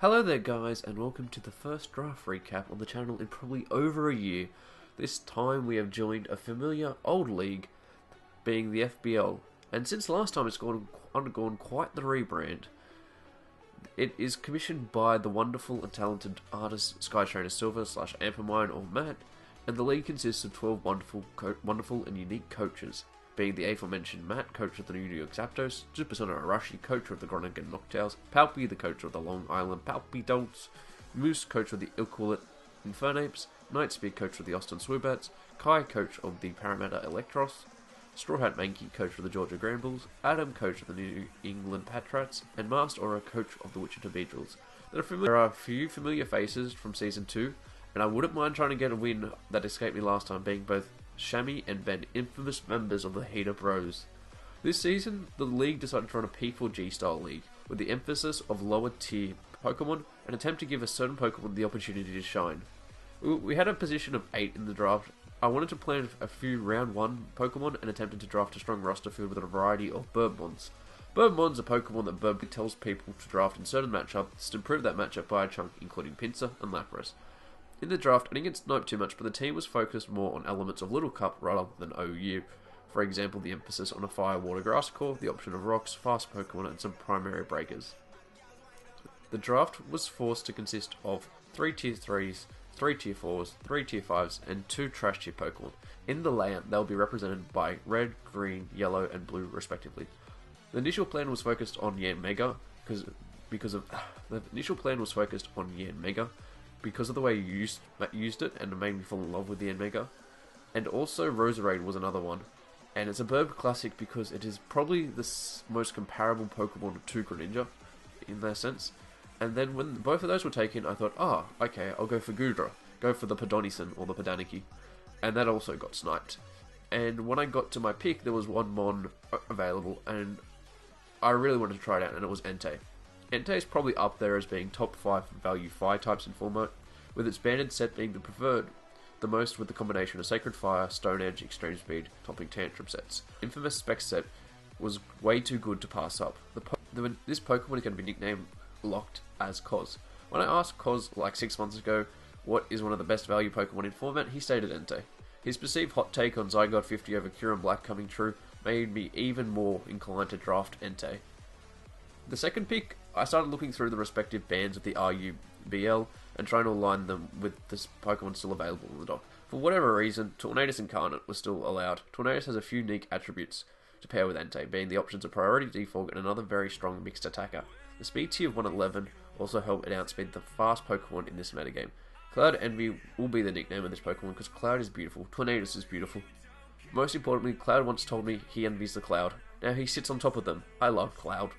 Hello there guys, and welcome to the first draft recap on the channel in probably over a year. This time we have joined a familiar old league, being the FBL, and since last time it's undergone quite the rebrand. It is commissioned by the wonderful and talented artist Skytrainer Silver / Ampermine or Matt, and the league consists of 12 wonderful and unique coaches, being the aforementioned Matt, coach of the New York Zapdos, Supersonic Arashi, coach of the Groningen Noctows, Palpy, the coach of the Long Island Palpy Dolts, Moose, coach of the Ilquillet Infernapes, Nightspeed, coach of the Austin Swoobats, Kai, coach of the Parramatta Electros, Straw Hat Mankey, coach of the Georgia Grambles, Adam, coach of the New England Patriots, and Master Aura, coach of the Wichita Beagles. There are a few familiar faces from Season 2, and I wouldn't mind trying to get a win that escaped me last time, being both Shammy and Ben, infamous members of the Hater Bros. This season, the league decided to run a P4G style league, with the emphasis of lower tier Pokemon, and attempt to give a certain Pokemon the opportunity to shine. We had a position of 8 in the draft. I wanted to plan a few round 1 Pokemon and attempted to draft a strong roster filled with a variety of Burbmons. Burbmon's a Pokemon that Burb tells people to draft in certain matchups to improve that matchup by a chunk, including Pinsir and Lapras. In the draft, I didn't get sniped too much, but the team was focused more on elements of Little Cup rather than OU. For example, the emphasis on a Fire, Water, Grass core, the option of rocks, fast Pokemon, and some primary breakers. The draft was forced to consist of 3 tier 3s, 3 tier 4s, 3 tier 5s, and 2 trash tier Pokemon. In the layout, they'll be represented by red, green, yellow, and blue respectively. The initial plan was focused on Yanmega because of the way you used it, and it made me fall in love with the Yanmega. And also Roserade was another one. And it's a Burb classic because it is probably the most comparable Pokemon to Greninja, in that sense. And then when both of those were taken, I thought, okay, I'll go for Goodra. Go for the Pedonison or the Pedanicky. And that also got sniped. And when I got to my pick, there was one Mon available, and I really wanted to try it out, and it was Entei. Entei is probably up there as being top 5 value fire types in format, with its banded set being the preferred, the most with the combination of Sacred Fire, Stone Edge, Extreme Speed, topping Tantrum sets. Infamous Spec set was way too good to pass up. This Pokemon is going to be nicknamed Locked as Cos. When I asked Cos like 6 months ago what is one of the best value Pokemon in format, he stated Entei. His perceived hot take on Zygarde 50 over Kyurem Black coming true made me even more inclined to draft Entei. The second pick, I started looking through the respective bands of the RUBL and trying to align them with this Pokemon still available in the dock. For whatever reason, Tornadus Incarnate was still allowed. Tornadus has a few unique attributes to pair with Entei, being the options of Priority Defog and another very strong mixed attacker. The speed tier of 111 also helped it outspeed the fast Pokemon in this metagame. Cloud Envy will be the nickname of this Pokemon because Cloud is beautiful, Tornadus is beautiful. Most importantly, Cloud once told me he envies the Cloud. Now he sits on top of them. I love Cloud.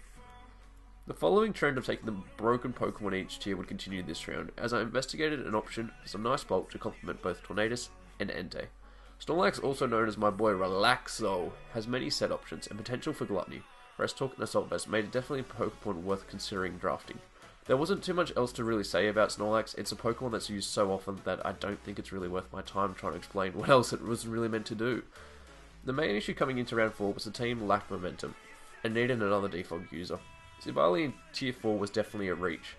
The following trend of taking the broken Pokemon each tier would continue this round, as I investigated an option for some nice bulk to complement both Tornadus and Entei. Snorlax, also known as my boy Relaxo, has many set options and potential for gluttony. Rest Talk and Assault Vest made it definitely a Pokemon worth considering drafting. There wasn't too much else to really say about Snorlax. It's a Pokemon that's used so often that I don't think it's really worth my time trying to explain what else it was really meant to do. The main issue coming into round 4 was the team lacked momentum and needed another defog user. Sivali in tier 4 was definitely a reach,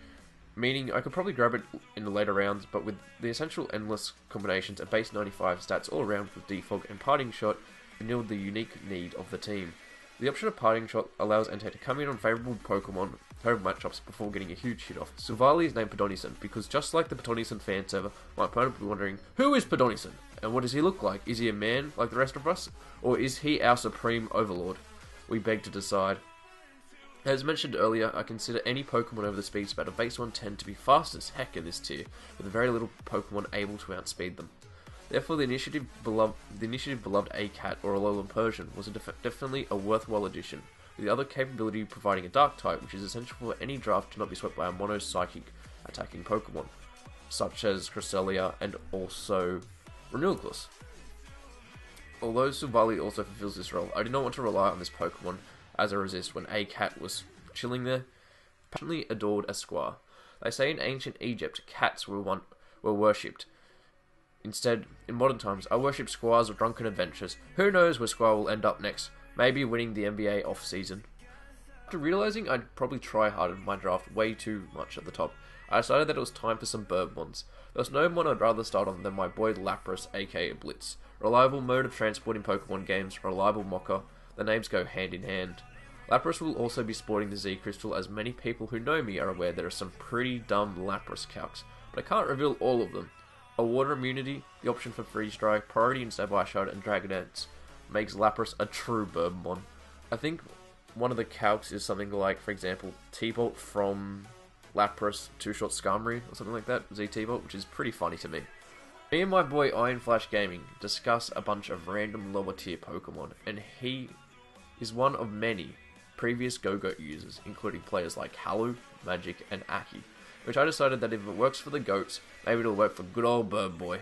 meaning I could probably grab it in the later rounds, but with the essential endless combinations and base 95 stats all around with defog and parting shot, it nailed the unique need of the team. The option of parting shot allows Entei to come in on favourable Pokemon home matchups before getting a huge hit off. Sivali is named Pedonison because just like the Pedonison fan server, my opponent will be wondering, who is Pedonison? And what does he look like? Is he a man like the rest of us? Or is he our supreme overlord? We beg to decide. As mentioned earlier, I consider any Pokemon over the speed spat of base 110 to be fast as heck in this tier, with very little Pokemon able to outspeed them. Therefore, the initiative beloved ACAT or Alolan Persian was definitely a worthwhile addition, with the other capability providing a Dark type, which is essential for any draft to not be swept by a mono psychic attacking Pokemon, such as Cresselia and also Renewglas. Although Sivali also fulfills this role, I did not want to rely on this Pokemon as a resist when ACAT was chilling there, passionately adored as Squire. They say in ancient Egypt, cats were worshipped. Instead, in modern times, I worship Squires of drunken adventures. Who knows where Squire will end up next? Maybe winning the NBA off-season. After realizing I'd probably try hard in my draft way too much at the top, I decided that it was time for some Burbmons. There was no one I'd rather start on than my boy Lapras, aka Blitz. Reliable mode of transporting Pokemon games, reliable mocker, the names go hand in hand. Lapras will also be sporting the Z Crystal, as many people who know me are aware there are some pretty dumb Lapras calcs, but I can't reveal all of them. A water immunity, the option for Freeze Dry, priority in Sapphire Shard, and Dragon Dance makes Lapras a true Burbmon. I think one of the calcs is something like, for example, T-Bolt from Lapras, two-shot Skarmory, or something like that, Z-T-Bolt, which is pretty funny to me. Me and my boy Iron Flash Gaming discuss a bunch of random lower tier Pokemon, and he is one of many previous Go-Goat users, including players like Halu, Magic, and Aki, which I decided that if it works for the goats, maybe it'll work for good old Burb Boy.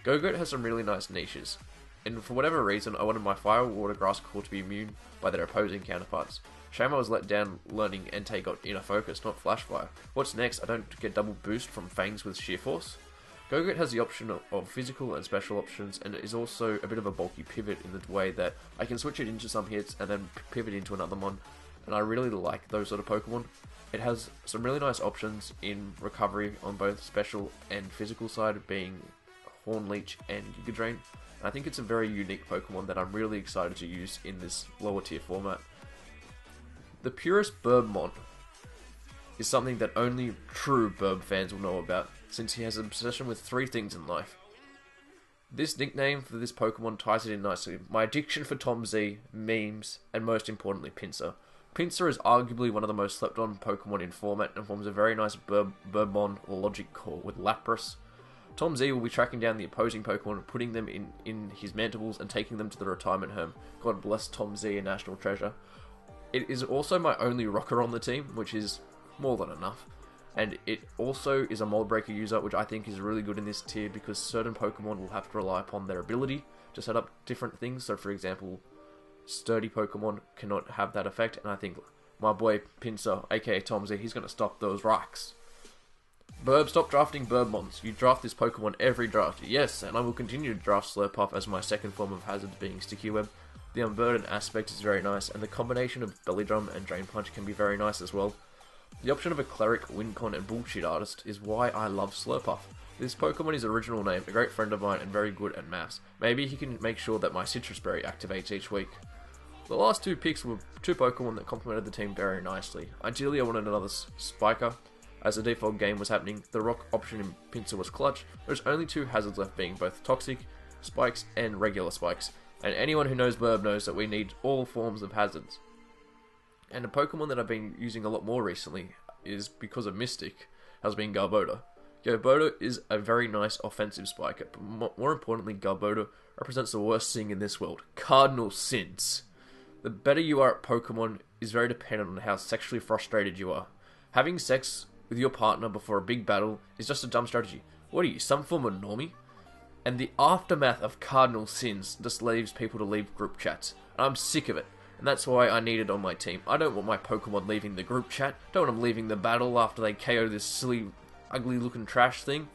Go-Goat has some really nice niches, and for whatever reason, I wanted my Fire Water Grass Core to be immune by their opposing counterparts. Shame I was let down learning Entei got Inner Focus, not Flash Fire. What's next? I don't get double boost from Fangs with Sheer Force? Go-Goat has the option of physical and special options, and it is also a bit of a bulky pivot in the way that I can switch it into some hits and then pivot into another one, and I really like those sort of Pokemon. It has some really nice options in recovery on both special and physical side, being Horn Leech and Giga Drain. And I think it's a very unique Pokemon that I'm really excited to use in this lower tier format. The purest Burbmon is something that only true Burb fans will know about, since he has an obsession with 3 things in life. This nickname for this Pokemon ties it in nicely: my addiction for Tom Z, memes, and most importantly Pinsir. Pinsir is arguably one of the most slept on Pokemon in format and forms a very nice Burbmon logic core with Lapras. Tom Z will be tracking down the opposing Pokemon, putting them in his mandibles and taking them to the retirement home. God bless Tom Z, a national treasure. It is also my only rocker on the team, which is more than enough. And it also is a Mold Breaker user, which I think is really good in this tier because certain Pokemon will have to rely upon their ability to set up different things. So for example, sturdy Pokemon cannot have that effect, and I think my boy Pinsir, aka Tom Z, he's going to stop those rocks. Burb, stop drafting Burbmons. You draft this Pokemon every draft. Yes, and I will continue to draft Slurpuff as my second form of hazard, being Sticky Web. The unburdened aspect is very nice, and the combination of Belly Drum and Drain Punch can be very nice as well. The option of a Cleric, Wincon, and Bullshit Artist is why I love Slurpuff. This Pokemon is original name, a great friend of mine, and very good at maths. Maybe he can make sure that my Citrus Berry activates each week. The last 2 picks were 2 Pokemon that complemented the team very nicely. Ideally, I wanted another Spiker. As the default game was happening, the rock option in Pinsir was clutch. There's only 2 hazards left, being both Toxic Spikes and regular Spikes. And anyone who knows Burb knows that we need all forms of hazards. And a Pokemon that I've been using a lot more recently is, because of Mystic, has been Garbodor. Garbodor is a very nice offensive spiker, but more importantly, Garbodor represents the worst thing in this world: cardinal sins. The better you are at Pokemon is very dependent on how sexually frustrated you are. Having sex with your partner before a big battle is just a dumb strategy. What are you, some form of normie? And the aftermath of cardinal sins just leaves people to leave group chats. And I'm sick of it. And that's why I need it on my team. I don't want my Pokemon leaving the group chat. Don't want them leaving the battle after they KO this silly, ugly looking trash thing.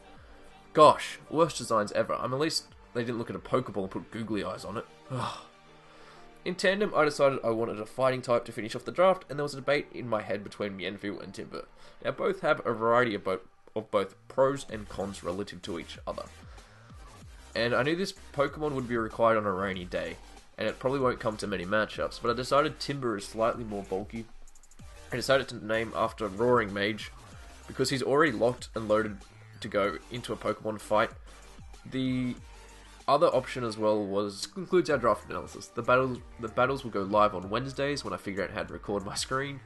Gosh, worst designs ever. At least they didn't look at a Pokeball and put googly eyes on it. In tandem, I decided I wanted a fighting type to finish off the draft, and there was a debate in my head between Mienfoo and Timburr. Now both have a variety of both pros and cons relative to each other. And I knew this Pokemon would be required on a rainy day, and it probably won't come to many matchups, but I decided Timburr is slightly more bulky. I decided to name after Roaring Mage, because he's already locked and loaded to go into a Pokemon fight. The other option as well concludes our draft analysis. The battles will go live on Wednesdays when I figure out how to record my screen.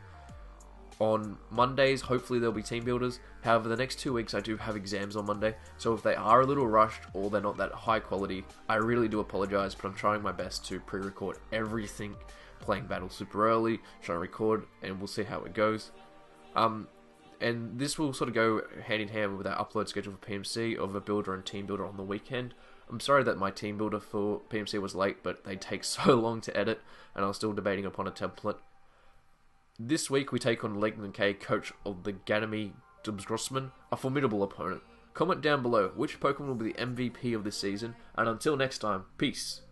On Mondays, hopefully there'll be team builders. However, the next 2 weeks I do have exams on Monday, so if they are a little rushed or they're not that high quality, I really do apologize, but I'm trying my best to pre-record everything, playing battles super early, trying to record, and we'll see how it goes. And this will sort of go hand in hand with our upload schedule for PMC of a builder and team builder on the weekend. I'm sorry that my team builder for PMC was late, but they take so long to edit, and I was still debating upon a template. This week we take on Legnan K, coach of the Ganymede Dubsgrossman, a formidable opponent. Comment down below which Pokemon will be the MVP of this season, and until next time, peace.